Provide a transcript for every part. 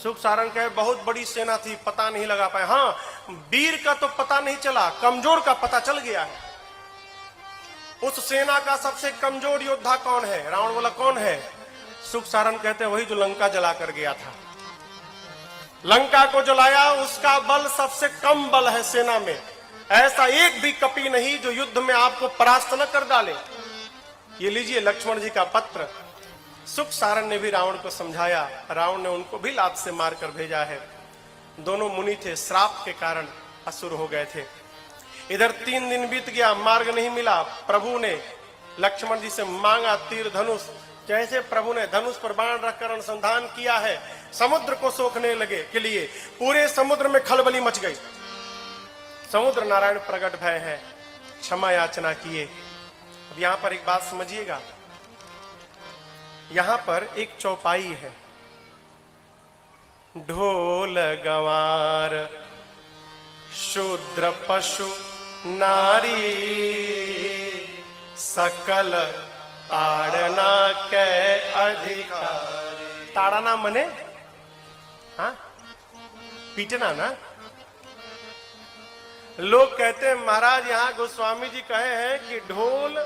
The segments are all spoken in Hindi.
सुख सारण कहे बहुत बड़ी सेना थी, पता नहीं लगा पाए। हाँ, वीर का तो पता नहीं चला, कमजोर का पता चल गया है। उस सेना का सबसे कमजोर योद्धा कौन है? रावण बोला कौन है? सुख सारण कहते वही जो लंका जला कर गया था। लंका को जलाया, उसका बल सबसे कम बल है सेना में। ऐसा एक भी कपि नहीं जो युद्ध में आपको परास्त न कर डाले। ये लीजिए लक्ष्मण जी का पत्र। सुख सारण ने भी रावण को समझाया, रावण ने उनको भी लात से मारकर भेजा है। दोनों मुनि थे, श्राप के कारण असुर हो गए थे। इधर 3 दिन बीत गया, मार्ग नहीं मिला। प्रभु ने लक्ष्मण जी से मांगा तीर धनुष। जैसे प्रभु ने धनुष पर बाण रखकर अनुसंधान किया है, समुद्र को सोखने लगे के लिए पूरे समुद्र में खलबली मच गई। समुद्र नारायण प्रकट भय है, क्षमा याचना किए। अब यहां पर एक बात समझिएगा, यहां पर एक चौपाई है। ढोल गंवार शूद्र पशु नारी, सकल ताड़ना के अधिकारी। ताड़ना मने हाँ पीटना ना। लोग कहते हैं महाराज यहाँ गोस्वामी जी कहे हैं कि ढोल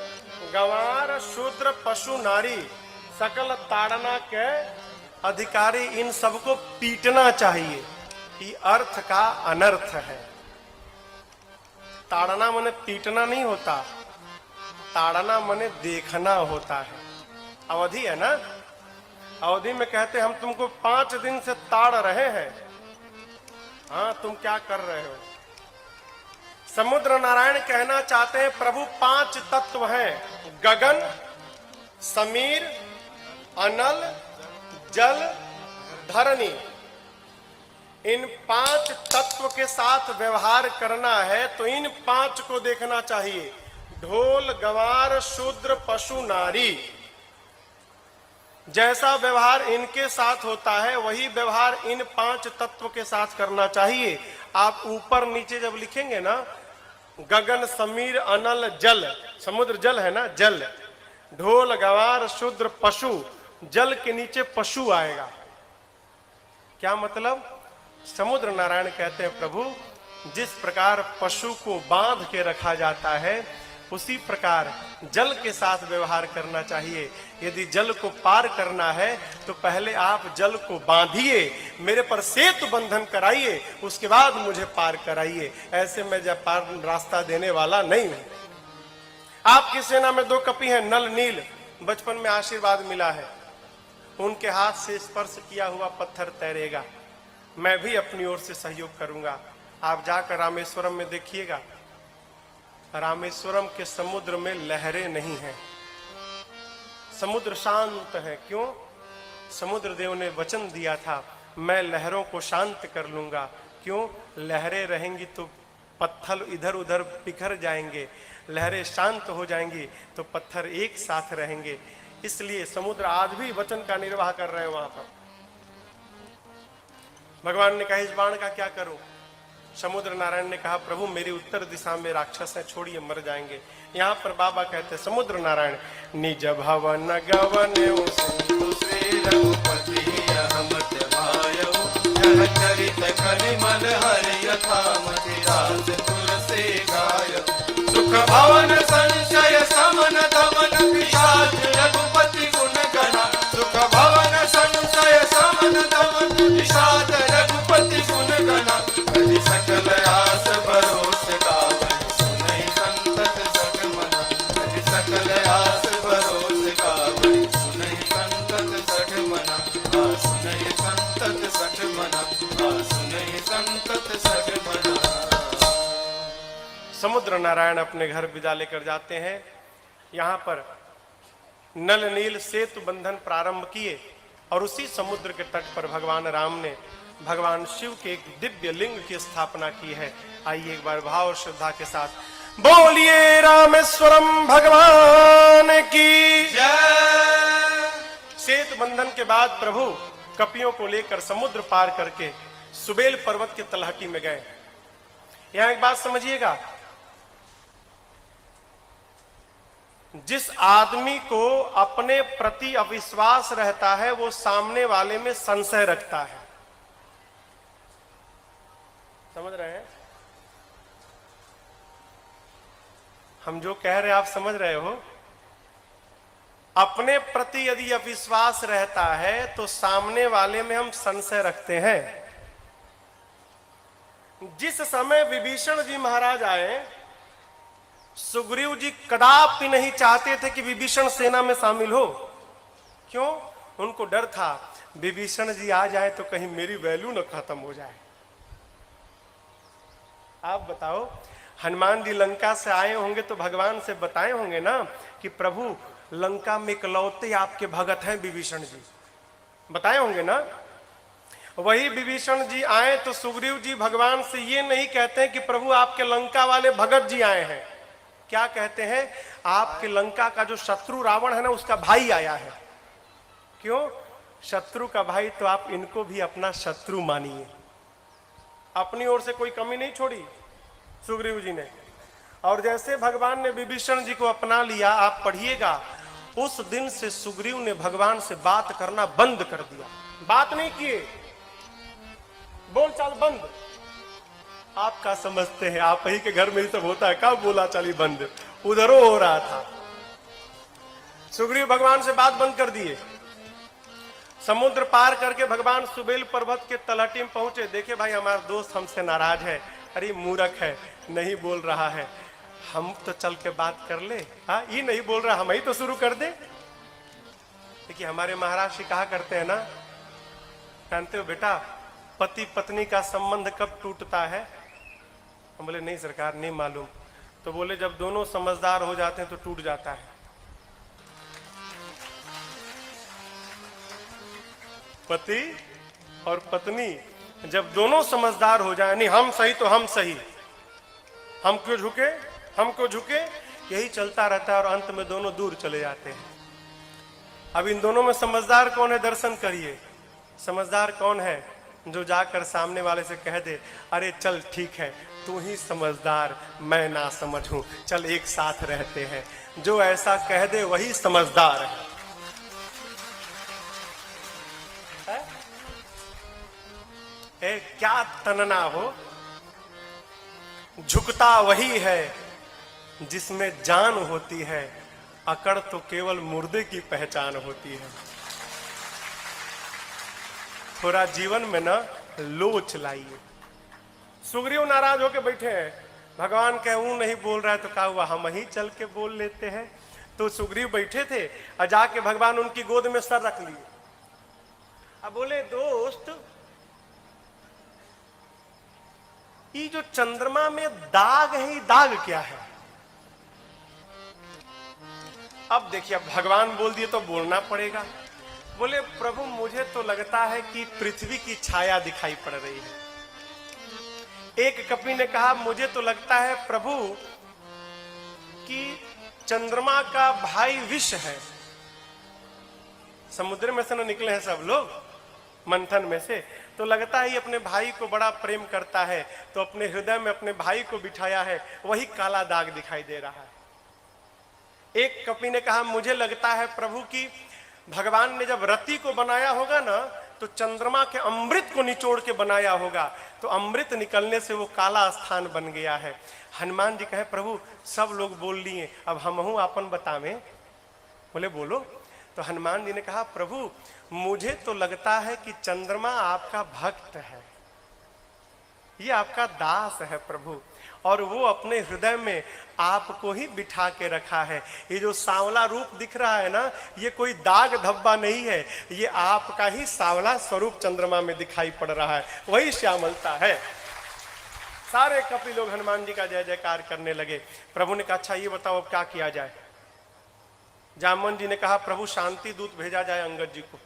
गंवार शूद्र पशु नारी सकल ताड़ना के अधिकारी, इन सबको पीटना चाहिए। ये अर्थ का अनर्थ है। ताड़ना मने पीटना नहीं होता, ताड़ना मने देखना होता है। अवधि है ना, अवधि में कहते हम तुमको 5 दिन से ताड़ रहे हैं, हाँ तुम क्या कर रहे हो। समुद्र नारायण कहना चाहते हैं प्रभु 5 तत्व हैं, गगन, समीर, अनल, जल, धरणी। इन 5 तत्व के साथ व्यवहार करना है तो इन 5 को देखना चाहिए। ढोल गंवार शूद्र पशु नारी, जैसा व्यवहार इनके साथ होता है वही व्यवहार इन 5 तत्व के साथ करना चाहिए। आप ऊपर नीचे जब लिखेंगे ना, गगन समीर अनल जल, समुद्र जल है ना, जल, ढोल गंवार शूद्र पशु, जल के नीचे पशु आएगा। क्या मतलब? समुद्र नारायण कहते हैं प्रभु जिस प्रकार पशु को बांध के रखा जाता है उसी प्रकार जल के साथ व्यवहार करना चाहिए। यदि जल को पार करना है तो पहले आप जल को बांधिए, मेरे पर सेतु बंधन कराइए, उसके बाद मुझे पार कराइए। ऐसे मैं जब पार रास्ता देने वाला नहीं हूं। आपकी सेना में 2 कपि हैं, नल नील, बचपन में आशीर्वाद मिला है, उनके हाथ से स्पर्श किया हुआ पत्थर तैरेगा। मैं भी अपनी ओर से सहयोग करूंगा। आप जाकर रामेश्वरम में देखिएगा, रामेश्वरम के समुद्र में लहरें नहीं हैं, समुद्र शांत है। क्यों? समुद्र देव ने वचन दिया था मैं लहरों को शांत कर लूंगा। क्यों? लहरें रहेंगी तो पत्थर इधर उधर बिखर जाएंगे, लहरें शांत हो जाएंगी तो पत्थर एक साथ रहेंगे। इसलिए समुद्र आज भी वचन का निर्वाह कर रहे हैं वहां पर। भगवान ने कहा इस बाण का क्या करूं? समुद्र नारायण ने कहा प्रभु मेरी उत्तर दिशा में राक्षस है, छोड़िए मर जाएंगे। यहाँ पर बाबा कहते समुद्र नारायण निज भवन गवन सिंधु श्री रघुपति अहमत भायो यह चरित कलिमल हरि यथामति राज तुलसी गाय सुख भवन संशय समन दमन पिशाच रघुपति गुण गणा सुख भवन संशय समन दमन पिशाच रघुपति गुण गणा सकल आस भरोस गावै सुनहि संतत सठ मना सकल आस भरोस गावै सुनहि संतत सठ मना सुनहि संतत सठ मना सुनहि संतत सठ मना। समुद्र नारायण अपने घर विदा लेकर जाते हैं। यहाँ पर नल नील सेतु बंधन प्रारंभ किए और उसी समुद्र के तट पर भगवान राम ने भगवान शिव के एक दिव्य लिंग की स्थापना की है। आइए एक बार भाव और श्रद्धा के साथ बोलिए रामेश्वरम भगवान की जय। सेतु बंधन के बाद प्रभु कपियों को लेकर समुद्र पार करके सुबेल पर्वत के तलहटी में गए। यहां एक बात समझिएगा, जिस आदमी को अपने प्रति अविश्वास रहता है वो सामने वाले में संशय रखता है। समझ रहे हैं? हम जो कह रहे हैं आप समझ रहे हो? अपने प्रति यदि अविश्वास रहता है तो सामने वाले में हम संशय रखते हैं। जिस समय विभीषण जी महाराज आए, सुग्रीव जी कदापि नहीं चाहते थे कि विभीषण सेना में शामिल हो। क्यों? उनको डर था विभीषण जी आ जाए तो कहीं मेरी वैल्यू न खत्म हो जाए। आप बताओ, हनुमान जी लंका से आए होंगे तो भगवान से बताए होंगे ना कि प्रभु लंका में इकलौते आपके भगत हैं विभीषण जी, बताए होंगे ना। वही विभीषण जी आए तो सुग्रीव जी भगवान से ये नहीं कहते हैं कि प्रभु आपके लंका वाले भगत जी आए हैं। क्या कहते हैं? आपके लंका का जो शत्रु रावण है ना, उसका भाई आया है। क्यों? शत्रु का भाई तो आप इनको भी अपना शत्रु मानिए। अपनी ओर से कोई कमी नहीं छोड़ी सुग्रीव जी ने। और जैसे भगवान ने विभीषण जी को अपना लिया, आप पढ़िएगा, उस दिन से सुग्रीव ने भगवान से बात करना बंद कर दिया। बात नहीं किए, बोलचाल बंद। आप क्या समझते हैं? आप ही के घर में ही सब होता है, कब बोला चाली बंद? उधरों हो रहा था। सुग्रीव भगवान से बात बंद कर दिए। समुद्र पार करके भगवान सुबेल पर्वत के तलहटी में पहुंचे। देखे भाई हमारा दोस्त हमसे नाराज है, अरे मूर्ख है, नहीं बोल रहा है, हम तो चल के बात कर ले। हाँ, ये नहीं बोल रहा, हम ही तो शुरू कर दे। देखिए हमारे महाराज जी कहा करते हैं ना, जानते हो बेटा पति पत्नी का संबंध कब टूटता है? हम बोले नहीं सरकार, नहीं मालूम। तो बोले जब दोनों समझदार हो जाते हैं तो टूट जाता है। पति और पत्नी जब दोनों समझदार हो जाए, नहीं हम सही तो हम सही, हम क्यों झुके, हम क्यों झुके, यही चलता रहता है और अंत में दोनों दूर चले जाते हैं। अब इन दोनों में समझदार कौन है? दर्शन करिए। समझदार कौन है? जो जाकर सामने वाले से कह दे, अरे चल ठीक है, तू ही समझदार, मैं ना समझ हूं, चल एक साथ रहते हैं। जो ऐसा कह दे वही समझदार है। क्या तनना हो, झुकता वही है जिसमें जान होती है, अकड़ तो केवल मुर्दे की पहचान होती है। थोड़ा जीवन में ना लोच लाइए। सुग्रीव नाराज होके बैठे हैं, भगवान कहूं नहीं बोल रहा है तो कहा हुआ हम ही चल के बोल लेते हैं। तो सुग्रीव बैठे थे और जाके भगवान उनकी गोद में सर रख लिए। अब बोले दोस्त, ये जो चंद्रमा में दाग है, ये दाग क्या है? अब देखिए, अब भगवान बोल दिए तो बोलना पड़ेगा। बोले प्रभु मुझे तो लगता है कि पृथ्वी की छाया दिखाई पड़ रही है। एक कपि ने कहा मुझे तो लगता है प्रभु कि चंद्रमा का भाई विष है। समुद्र में से न निकले हैं सब लोग, मंथन में से, तो लगता है ये अपने भाई को बड़ा प्रेम करता है, तो अपने हृदय में अपने भाई को बिठाया है, वही काला दाग दिखाई दे रहा है। एक कपि ने कहा मुझे लगता है प्रभु कि भगवान ने जब रति को बनाया होगा ना, तो चंद्रमा के अमृत को निचोड़ के बनाया होगा, तो अमृत निकलने से वो काला स्थान बन गया है। हनुमान जी कहे प्रभु सब लोग बोल लिए, अब हमहू आपन बतावें। बोले बोलो। तो हनुमान जी ने कहा प्रभु मुझे तो लगता है कि चंद्रमा आपका भक्त है, ये आपका दास है प्रभु, और वो अपने हृदय में आपको ही बिठा के रखा है। ये जो सांवला रूप दिख रहा है ना, ये कोई दाग धब्बा नहीं है, ये आपका ही सांवला स्वरूप चंद्रमा में दिखाई पड़ रहा है, वही श्यामलता है। सारे कपि लोग हनुमान जी का जय जयकार करने लगे। प्रभु ने कहा अच्छा ये बताओ अब क्या किया जाए। जामवन जी ने कहा प्रभु शांति दूत भेजा जाए अंगद जी को।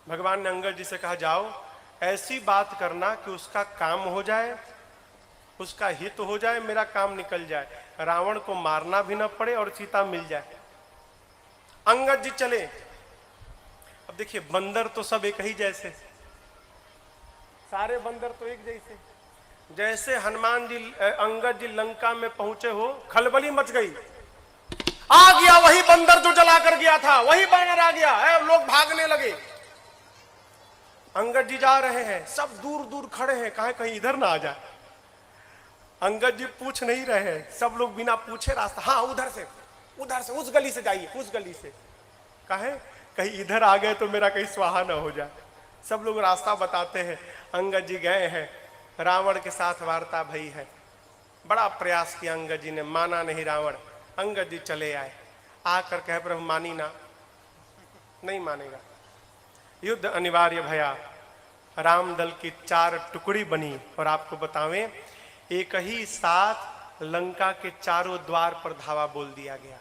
भगवान ने अंगद जी से कहा जाओ ऐसी बात करना कि उसका काम हो जाए, उसका हित हो जाए, मेरा काम निकल जाए, रावण को मारना भी न पड़े और सीता मिल जाए। अंगद जी चले। अब देखिए बंदर तो सब एक ही जैसे, सारे बंदर तो एक जैसे। जैसे हनुमान जी अंगद जी लंका में पहुंचे हो, खलबली मच गई। आ गया वही बंदर जो जला कर गया था, वही बानर आ गया है, लोग भागने लगे। अंगद जी जा रहे हैं, सब दूर दूर खड़े हैं, कहे कहीं इधर ना आ जाए। अंगद जी पूछ नहीं रहे हैं, सब लोग बिना पूछे रास्ता, हाँ उधर से उस गली से जाइए, उस गली से। कहे कहीं इधर आ गए तो मेरा कहीं स्वाहा न हो जाए। सब लोग रास्ता बताते हैं। अंगद जी गए हैं, रावण के साथ वार्ता भई है। बड़ा प्रयास किया अंगद जी ने, माना नहीं रावण। अंगद जी चले आए, आकर कहे प्रभु मानी ना, नहीं मानेगा। युद्ध अनिवार्य भया, राम दल की 4 टुकड़ी बनी। और आपको बतावें, एक ही साथ लंका के चारों द्वार पर धावा बोल दिया गया।